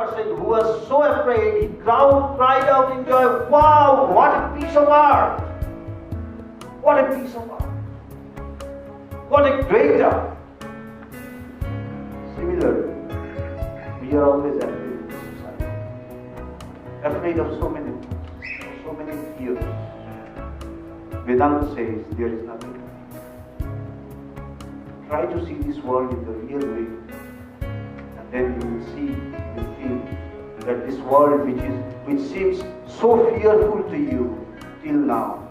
person who was so afraid, he cried out in joy, wow, what a piece of art! What a piece of art! What a great art! Similarly, we are always afraid in this society. Afraid of so many things, so many fears. Vedanta says there is nothing. Try to see this world in the real way, and then you will see, you will feel that this world which seems so fearful to you till now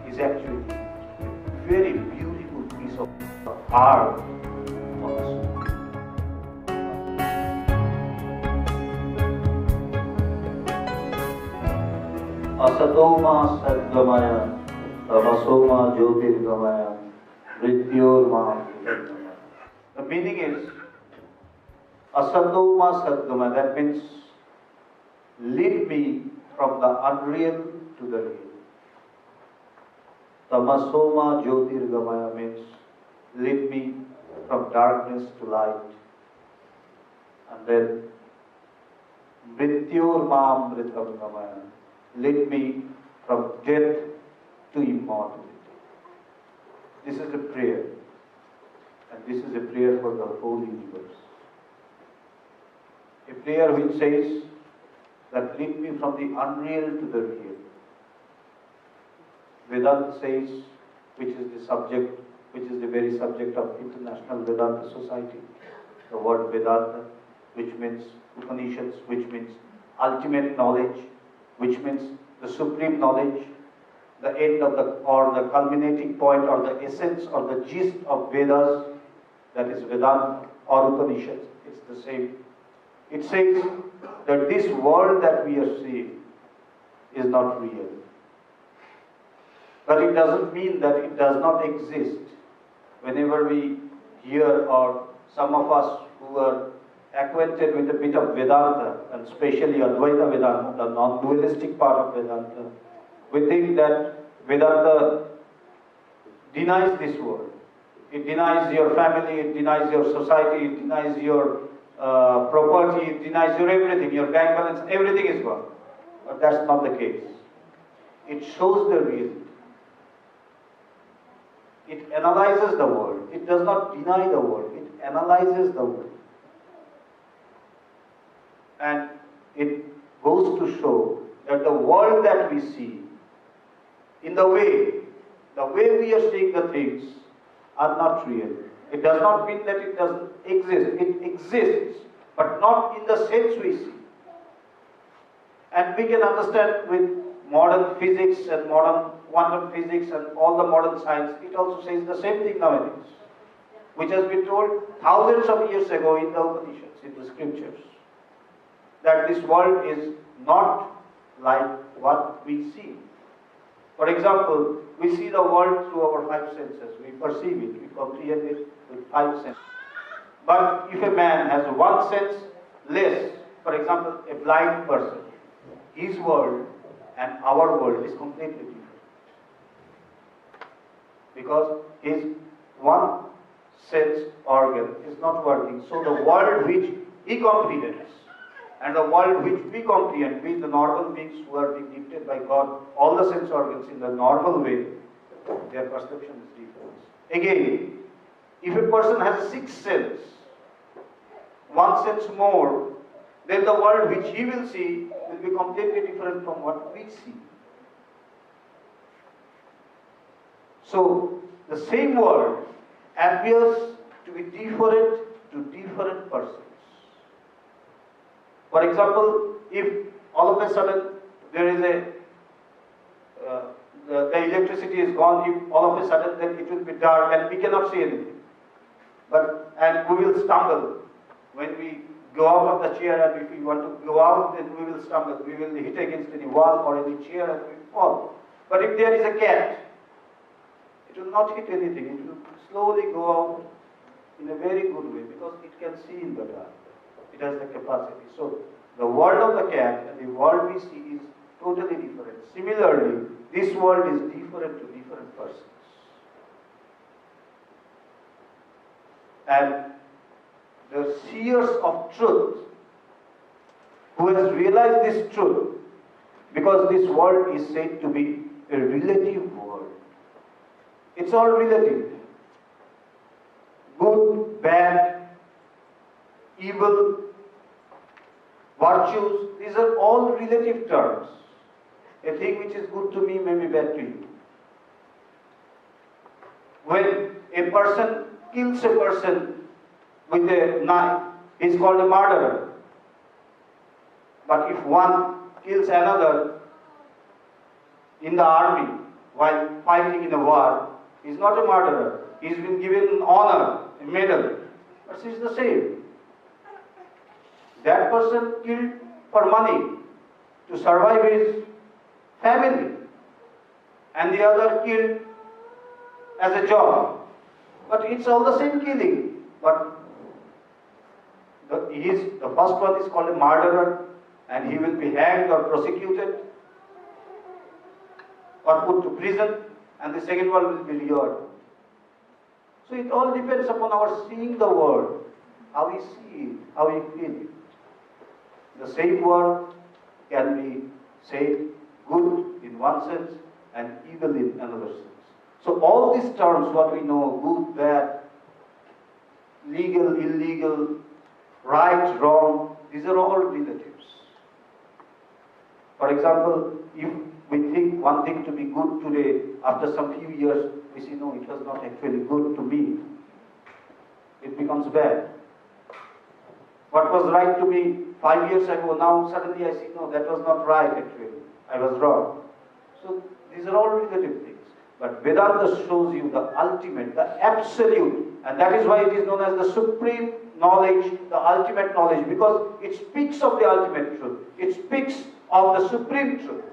is actually a very beautiful piece of art of the soul. Asatoma sadgamaya, tamasoma jyotirgamaya, mrityorma. The meaning is asatoma sadgamaya. That means lead me from the unreal to the real. Tamasoma jyotirgamaya means lead me from darkness to light. And then mrityorma mritamgamaya, lead me from death to immortality. This is a prayer. And this is a prayer for the whole universe. A prayer which says that lead me from the unreal to the real. Vedanta says, which is the subject, which is the very subject of International Vedanta Society, the word Vedanta, which means Upanishads, which means ultimate knowledge, which means the supreme knowledge, the end of the, or the culminating point, or the essence, or the gist of Vedas, that is Vedanta or Upanishads. It's the same. It says that this world that we are seeing is not real. But it doesn't mean that it does not exist. Whenever we hear, or some of us who are acquainted with a bit of Vedanta, and especially Advaita Vedanta, the non-dualistic part of Vedanta, we think that Vedanta denies this world. It denies your family, it denies your society, it denies your property, it denies your everything, your bank balance, everything is gone. But that's not the case. It shows the reality. It analyzes the world. It does not deny the world. It analyzes the world. And it goes to show that the world that we see, in the way we are seeing the things, are not real. It does not mean that it doesn't exist. It exists, but not in the sense we see. And we can understand with modern physics and modern quantum physics and all the modern science, it also says the same thing nowadays, which has been told thousands of years ago in the Upanishads, in the scriptures, that this world is not like what we see. For example, we see the world through our five senses. We perceive it, we comprehend it with five senses. But if a man has one sense less, for example, a blind person, his world and our world is completely different. Because his one sense organ is not working. So the world which he comprehends and the world which we comprehend, we the normal beings who are being gifted by God, all the sense organs in the normal way, their perception is different. Again, if a person has a sixth sense, one sense more, then the world which he will see will be completely different from what we see. So, the same world appears to be different to different persons. For example, if all of a sudden there is the electricity is gone, if all of a sudden then it will be dark and we cannot see anything. And we will stumble when we go out of the chair, and if we want to go out, then we will stumble. We will hit against any wall or any chair and we will fall. But if there is a cat, it will not hit anything. It will slowly go out in a very good way because it can see in the dark. It has the capacity. So the world of the cat and the world we see is totally different. Similarly, this world is different to different persons. And the seers of truth who has realized this truth, because this world is said to be a relative world. It's all relative. Good, bad, evil, virtues, these are all relative terms. A thing which is good to me may be bad to you. When a person kills a person with a knife, he is called a murderer. But if one kills another in the army while fighting in a war, he is not a murderer. He has been given an honor, a medal. But it is the same. That person killed for money to survive his family, and the other killed as a job. But it's all the same killing. But the first one is called a murderer, and he will be hanged or prosecuted or put to prison, and the second one will be reared. So it all depends upon our seeing the world, how we see it, how we feel it. The same word can be said good in one sense and evil in another sense. So all these terms, what we know, good, bad, legal, illegal, right, wrong, these are all relatives. For example, if we think one thing to be good today, after some few years, we see, no, it was not actually good to me. It becomes bad. What was right to me 5 years ago, now suddenly I see, no, that was not right actually. I was wrong. So these are all relative things. But Vedanta shows you the ultimate, the absolute, and that is why it is known as the supreme knowledge, the ultimate knowledge, because it speaks of the ultimate truth. It speaks of the supreme truth.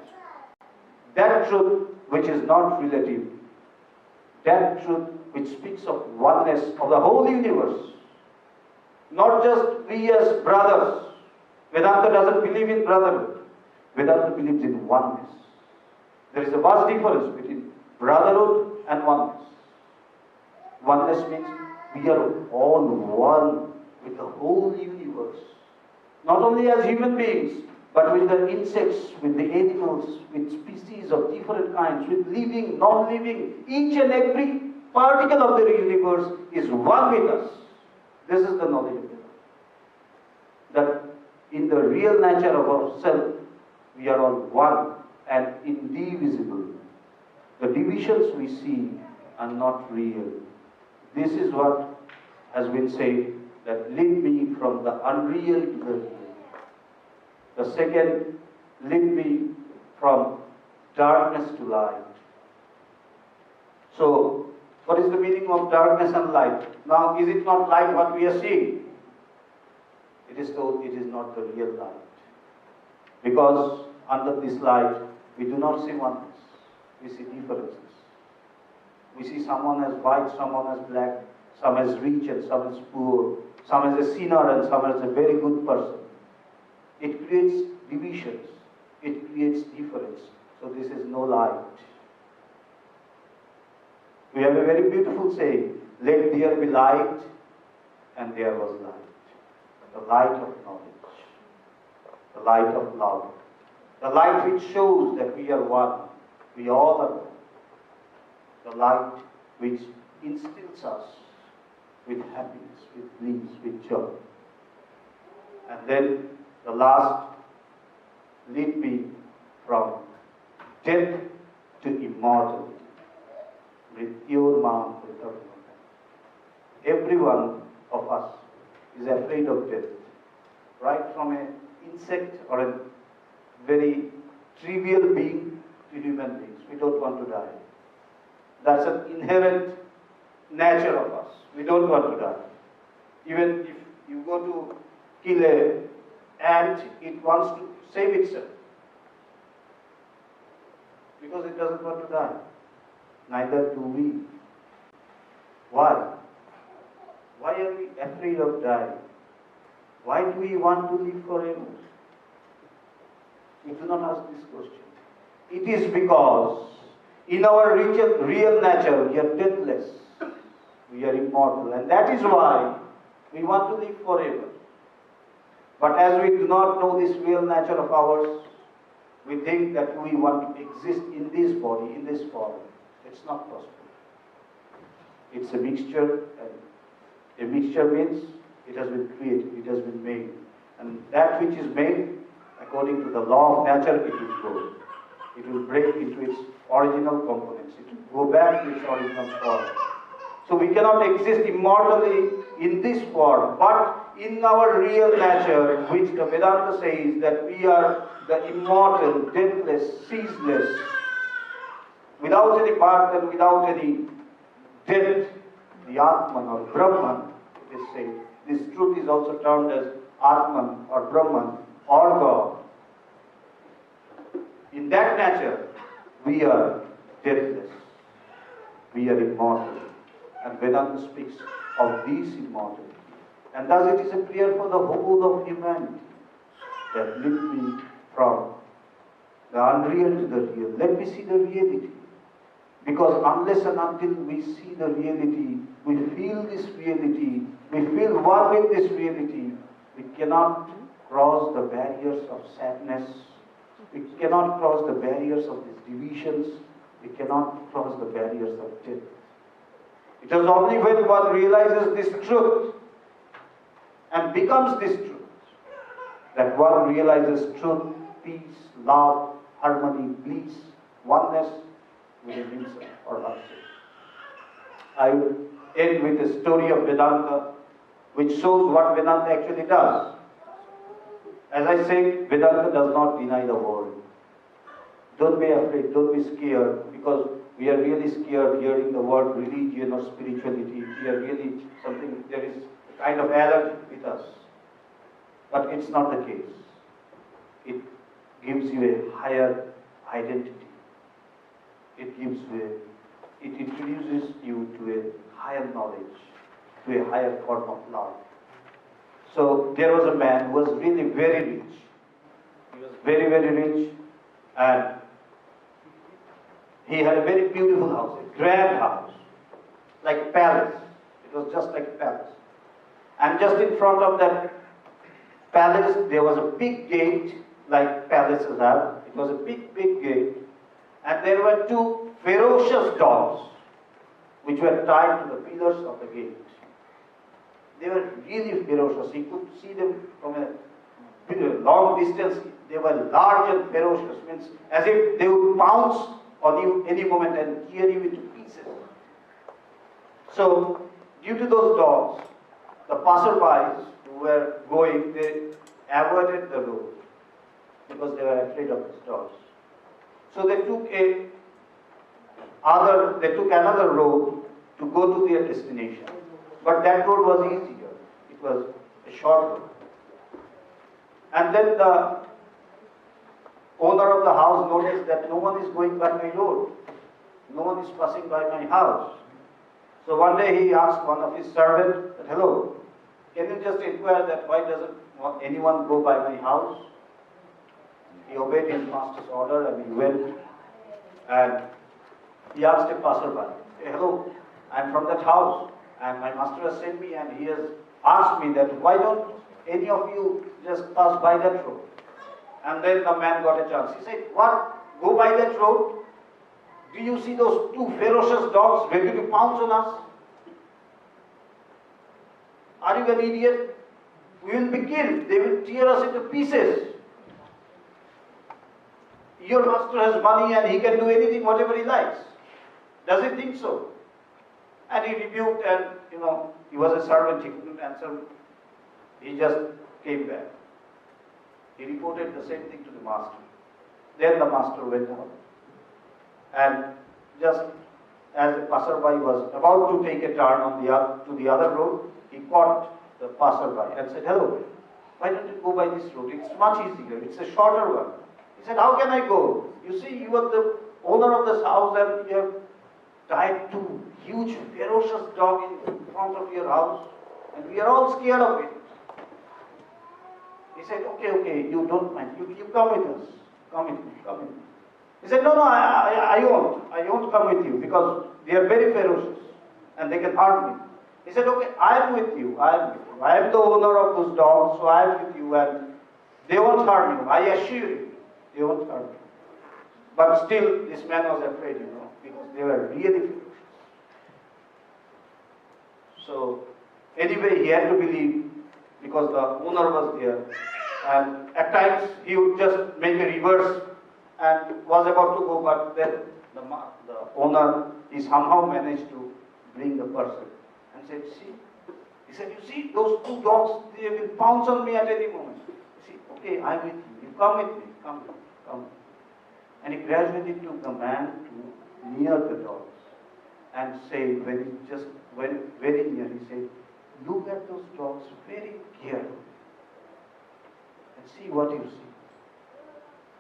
That truth which is not relative. That truth which speaks of oneness of the whole universe. Not just we as brothers. Vedanta doesn't believe in brotherhood. Vedanta believes in oneness. There is a vast difference between brotherhood and oneness. Oneness means we are all one with the whole universe. Not only as human beings, but with the insects, with the animals, with species of different kinds, with living, non-living. Each and every particle of the universe is one with us. This is the knowledge of Vedanta. That in the real nature of ourselves, we are all one and indivisible. The divisions we see are not real. This is what has been said, that lead me from the unreal to the real. The second, lead me from darkness to light. So, what is the meaning of darkness and light? Now, is it not light what we are seeing? It is told it is not the real light. Because under this light, we do not see oneness. We see differences. We see someone as white, someone as black, some as rich and some as poor, some as a sinner and some as a very good person. It creates divisions. It creates difference. So this is no light. We have a very beautiful saying, let there be light, and there was light. The light of knowledge. The light of love. The light which shows that we are one. We all are one. The light which instills us with happiness, with bliss, with joy. And then the last, lead me from death to immortality. Mrityurmam Pritarmam. Every one of us is afraid of death. Right from an insect or a very trivial being to human beings. We don't want to die. That's an inherent nature of us. We don't want to die. Even if you go to kill an ant, it wants to save itself. Because it doesn't want to die. Neither do we. Why? Why are we afraid of dying? Why do we want to live forever? We do not ask this question. It is because in our real nature we are deathless. We are immortal. And that is why we want to live forever. But as we do not know this real nature of ours, we think that we want to exist in this body, in this form. It's not possible. It's a mixture, and a mixture means it has been created, it has been made. And that which is made, according to the law of nature, it will grow. It will break into its original components. It will go back to its original form. So we cannot exist immortally in this form, but in our real nature, which the Vedanta says that we are the immortal, deathless, ceaseless, without any birth and without any death, the Atman or Brahman, it is said. This truth is also termed as Atman or Brahman or God. In that nature, we are deathless. We are immortal. And Vedanta speaks of this immortality. And thus it is a prayer for the whole of humanity, that lift me from the unreal to the real. Let me see the reality. Because unless and until we see the reality, we feel this reality, we feel one with this reality, we cannot cross the barriers of sadness, we cannot cross the barriers of these divisions, we cannot cross the barriers of death. It is only when one realizes this truth and becomes this truth that one realizes truth, peace, love, harmony, bliss, oneness within himself or herself. I will end with a story of Vedanta which shows what Vedanta actually does. As I said, Vedanta does not deny the world. Don't be afraid, don't be scared, because we are really scared hearing the word religion or spirituality. We are really something, there is a kind of allergy with us. But it's not the case. It gives you a higher identity. It introduces you to a higher knowledge, to a higher form of love. So there was a man who was really very rich. He was very, very rich, and he had a very beautiful house, a grand house, like a palace. It was just like a palace. And just in front of that palace, there was a big gate, like palaces have. It was a big, big gate. And there were two ferocious dogs, which were tied to the pillars of the gate. They were really ferocious. You could see them from a long distance. They were large and ferocious, means as if they would pounce on you any moment and tear you into pieces. So, due to those dogs, the passerbys who were going, they avoided the road because they were afraid of these dogs. So they took another road to go to their destination. But that road was easier. It was a short road. And then the owner of the house noticed that no one is going by my road. No one is passing by my house. So one day he asked one of his servants, "Hello, can you just inquire that why doesn't anyone go by my house?" He obeyed his master's order and he went and he asked a passerby, "Hello, I'm from that house and my master has sent me and he has asked me that why don't any of you just pass by that road?" And then the man got a chance. He said, "What? Go by that road? Do you see those two ferocious dogs ready to pounce on us? Are you an idiot? We will be killed. They will tear us into pieces. Your master has money and he can do anything, whatever he likes. Does he think so?" And he rebuked and, he was a servant, he couldn't answer. He just came back. He reported the same thing to the master. Then the master went out. And just as the passerby was about to take a turn to the other road, he caught the passerby and said, "Hello, why don't you go by this road? It's much easier. It's a shorter one." He said, "How can I go? You see, you are the owner of this house and you have tied two huge ferocious dogs in front of your house and we are all scared of it." He said, okay, you don't mind. You come with us. Come with me. He said, "No, I won't. I won't come with you because they are very ferocious and they can harm me. He said, okay, I am with you, I am with you. I am the owner of those dogs, so I am with you and they won't harm you. I assure you, they won't harm you. But still, this man was afraid, because they were really ferocious. So, anyway, he had to believe because the owner was there. And at times, he would just make a reverse and was about to go, but then the owner, he somehow managed to bring the person and said, see, he said, you see, those two dogs, they will pounce on me at any moment. You see, okay, I'm with you. You come with me, come with me, come with me. And he gradually took the man to near the dogs and said, when he just went very near, he said, look at those dogs very carefully and see what you see.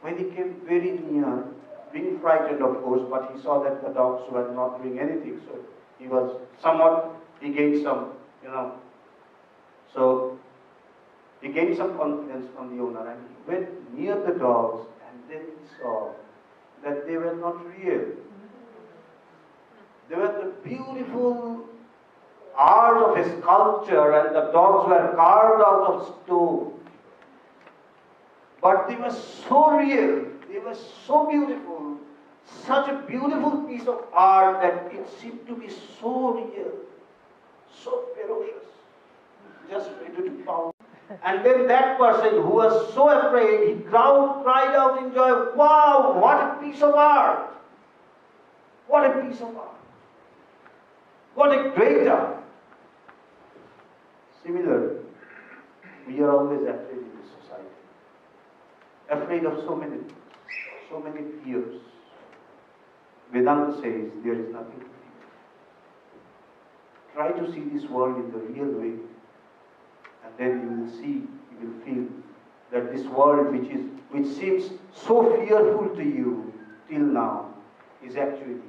When he came very near, being frightened of course, but he saw that the dogs were not doing anything, so he was somewhat, he gained some, so he gained some confidence from the owner and he went near the dogs and then he saw that they were not real. They were the beautiful art of a sculpture and the dogs were carved out of stone. But they were so real, they were so beautiful, such a beautiful piece of art that it seemed to be so real, so ferocious, just ready to pounce. And then that person who was so afraid, he cried out in joy, wow, what a piece of art! What a piece of art! What a great art! Similarly, we are always afraid in this society. Afraid of so many fears. Vedanta says there is nothing to fear. Try to see this world in the real way, and then you will feel that this world which seems so fearful to you till now is actually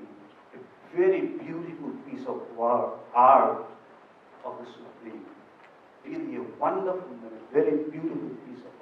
a very beautiful piece of art of the Supreme. Really a wonderful, very beautiful piece of